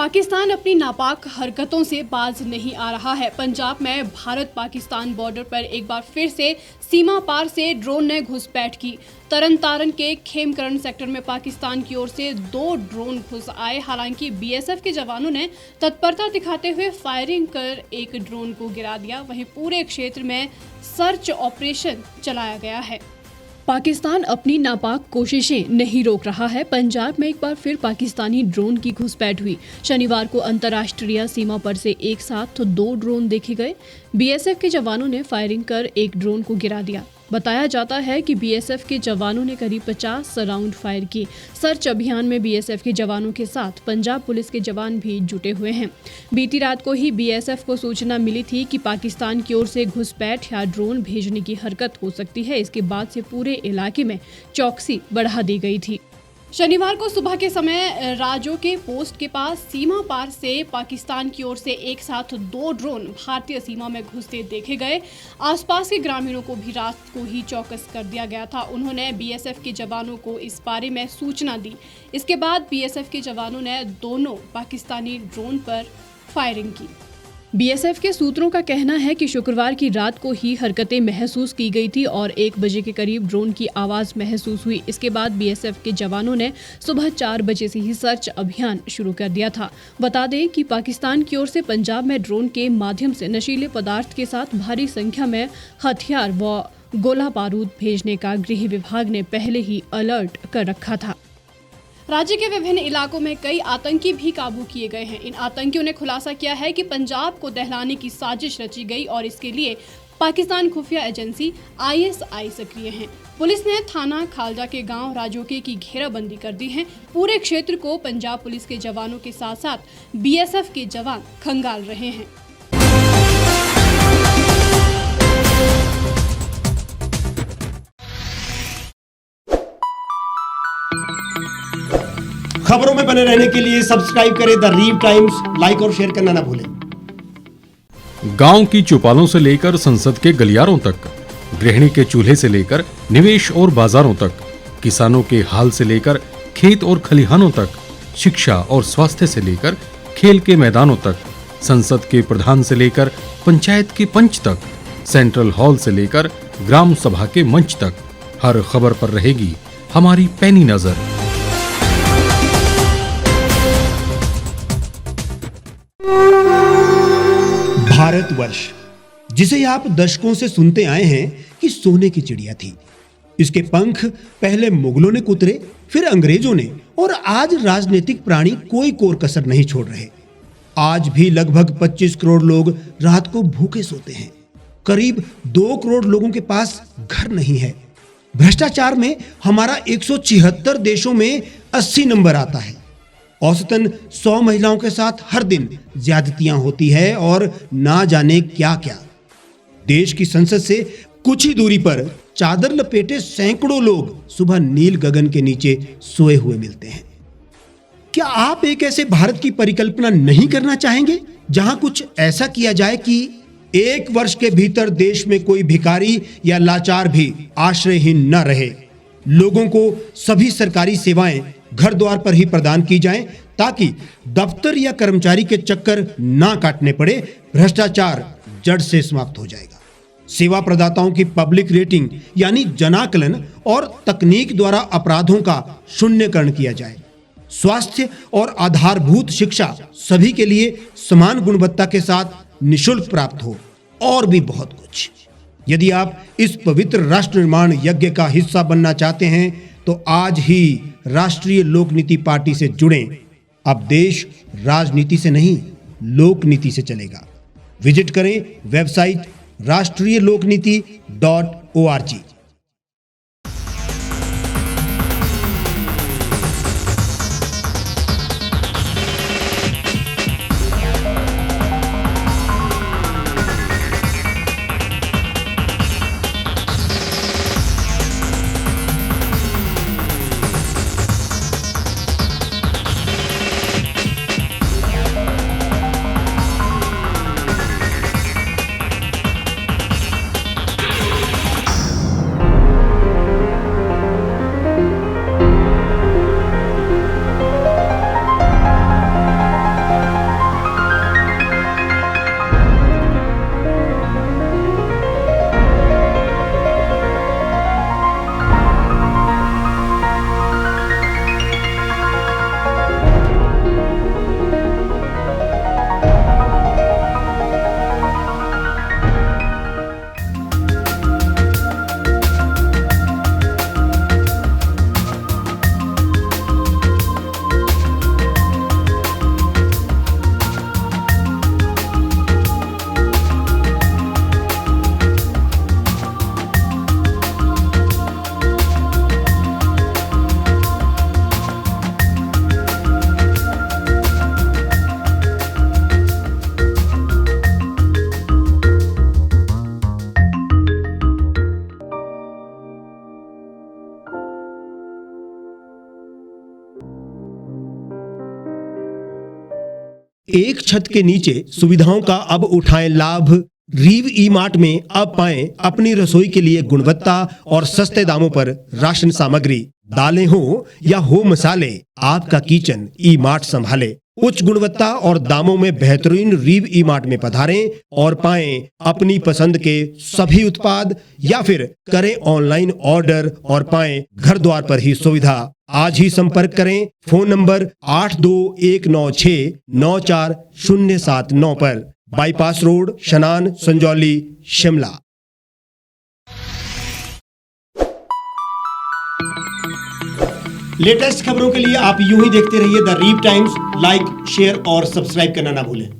पाकिस्तान अपनी नापाक हरकतों से बाज नहीं आ रहा है। पंजाब में भारत पाकिस्तान बॉर्डर पर एक बार फिर से सीमा पार से ड्रोन ने घुसपैठ की। तरन तारन के खेमकरण सेक्टर में पाकिस्तान की ओर से 2 ड्रोन घुस आए। हालांकि बीएसएफ के जवानों ने तत्परता दिखाते हुए फायरिंग कर एक ड्रोन को गिरा दिया। वहीं पूरे क्षेत्र में सर्च ऑपरेशन चलाया गया है। पाकिस्तान अपनी नापाक कोशिशें नहीं रोक रहा है। पंजाब में एक बार फिर पाकिस्तानी ड्रोन की घुसपैठ हुई। शनिवार को अंतर्राष्ट्रीय सीमा पर से एक साथ 2 ड्रोन देखे गए। बीएसएफ के जवानों ने फायरिंग कर एक ड्रोन को गिरा दिया। बताया जाता है कि बीएसएफ के जवानों ने करीब 50 राउंड फायर किए। सर्च अभियान में बीएसएफ के जवानों के साथ पंजाब पुलिस के जवान भी जुटे हुए हैं। बीती रात को ही बीएसएफ को सूचना मिली थी कि पाकिस्तान की ओर से घुसपैठ या ड्रोन भेजने की हरकत हो सकती है। इसके बाद से पूरे इलाके में चौकसी बढ़ा दी गई थी। शनिवार को सुबह के समय राजो के पोस्ट के पास सीमा पार से पाकिस्तान की ओर से एक साथ 2 ड्रोन भारतीय सीमा में घुसते देखे गए। आसपास के ग्रामीणों को भी रात को ही चौकस कर दिया गया था। उन्होंने बीएसएफ के जवानों को इस बारे में सूचना दी। इसके बाद बीएसएफ के जवानों ने दोनों पाकिस्तानी ड्रोन पर फायरिंग की। बीएसएफ के सूत्रों का कहना है कि शुक्रवार की रात को ही हरकतें महसूस की गई थी और 1 बजे के करीब ड्रोन की आवाज महसूस हुई। इसके बाद बीएसएफ के जवानों ने सुबह 4 बजे से ही सर्च अभियान शुरू कर दिया था। बता दें कि पाकिस्तान की ओर से पंजाब में ड्रोन के माध्यम से नशीले पदार्थ के साथ भारी संख्या में हथियार व गोला बारूद भेजने का गृह विभाग ने पहले ही अलर्ट कर रखा था। राज्य के विभिन्न इलाकों में कई आतंकी भी काबू किए गए हैं। इन आतंकियों ने खुलासा किया है कि पंजाब को दहलाने की साजिश रची गई और इसके लिए पाकिस्तान खुफिया एजेंसी आईएसआई सक्रिय है। पुलिस ने थाना खालजा के गांव राजोके की घेराबंदी कर दी है। पूरे क्षेत्र को पंजाब पुलिस के जवानों के साथ साथ बीएसएफ के जवान खंगाल रहे हैं। खबरों में बने रहने के लिए सब्सक्राइब करें द रीव टाइम्स, लाइक और शेयर करना ना भूलें। गांव की चौपालों से लेकर संसद के गलियारों तक, गृहिणी के चूल्हे से लेकर निवेश और बाजारों तक, किसानों के हाल से लेकर खेत और खलिहानों तक, शिक्षा और स्वास्थ्य से लेकर खेल के मैदानों तक, संसद के प्रधान से लेकर पंचायत के पंच तक, सेंट्रल हॉल से लेकर ग्राम सभा के मंच तक, हर खबर पर रहेगी हमारी पैनी नजर। भारतवर्ष, जिसे आप दशकों से सुनते आए हैं कि सोने की चिड़िया थी। इसके पंख पहले मुगलों ने कुतरे, फिर अंग्रेजों ने, और आज राजनीतिक प्राणी कोई कोर कसर नहीं छोड़ रहे। आज भी लगभग 25 करोड़ लोग रात को भूखे सोते हैं। करीब 2 करोड़ लोगों के पास घर नहीं है। भ्रष्टाचार में हमारा 176 देशों में 80 नंबर आता है। औसतन 100 महिलाओं के साथ हर दिन ज्यादतियां होती है और ना जाने क्या क्या। देश की संसद से कुछ ही दूरी पर चादर लपेटे सैकड़ों लोग सुबह नील गगन के नीचे सोए हुए मिलते हैं। क्या आप एक ऐसे भारत की परिकल्पना नहीं करना चाहेंगे जहां कुछ ऐसा किया जाए कि 1 वर्ष के भीतर देश में कोई भिखारी या लाचार भी आश्रयहीन न रहे? लोगों को सभी सरकारी सेवाएं घर द्वार पर ही प्रदान की जाएं ताकि दफ्तर या कर्मचारी के चक्कर ना काटने पड़े। भ्रष्टाचार जड़ से समाप्त हो जाएगा। सेवा प्रदाताओं की पब्लिक रेटिंग यानी जनाकलन और तकनीक द्वारा अपराधों का शून्यकरण किया जाए। स्वास्थ्य और आधारभूत शिक्षा सभी के लिए समान गुणवत्ता के साथ निःशुल्क प्राप्त हो, और भी बहुत कुछ। यदि आप इस पवित्र राष्ट्र निर्माण यज्ञ का हिस्सा बनना चाहते हैं तो आज ही राष्ट्रीय लोक नीति पार्टी से जुड़ें। अब देश राजनीति से नहीं, लोक नीति से चलेगा। विजिट करें वेबसाइट rashtriyalokniti.org। एक छत के नीचे सुविधाओं का अब उठाएं लाभ। रीव ई मार्ट में अब पाएं अपनी रसोई के लिए गुणवत्ता और सस्ते दामों पर राशन सामग्री। दालें हो या हो मसाले, आपका किचन ई मार्ट संभाले। उच्च गुणवत्ता और दामों में बेहतरीन रीव ई मार्ट में पधारें और पाएं अपनी पसंद के सभी उत्पाद, या फिर करें ऑनलाइन ऑर्डर और पाएं घर द्वार पर ही सुविधा। आज ही संपर्क करें फोन नंबर 8219694079 पर, बाईपास रोड, शनान, संजौली, शिमला। लेटेस्ट खबरों के लिए आप यूं ही देखते रहिए द रीव टाइम्स। लाइक, शेयर और सब्सक्राइब करना ना भूलें।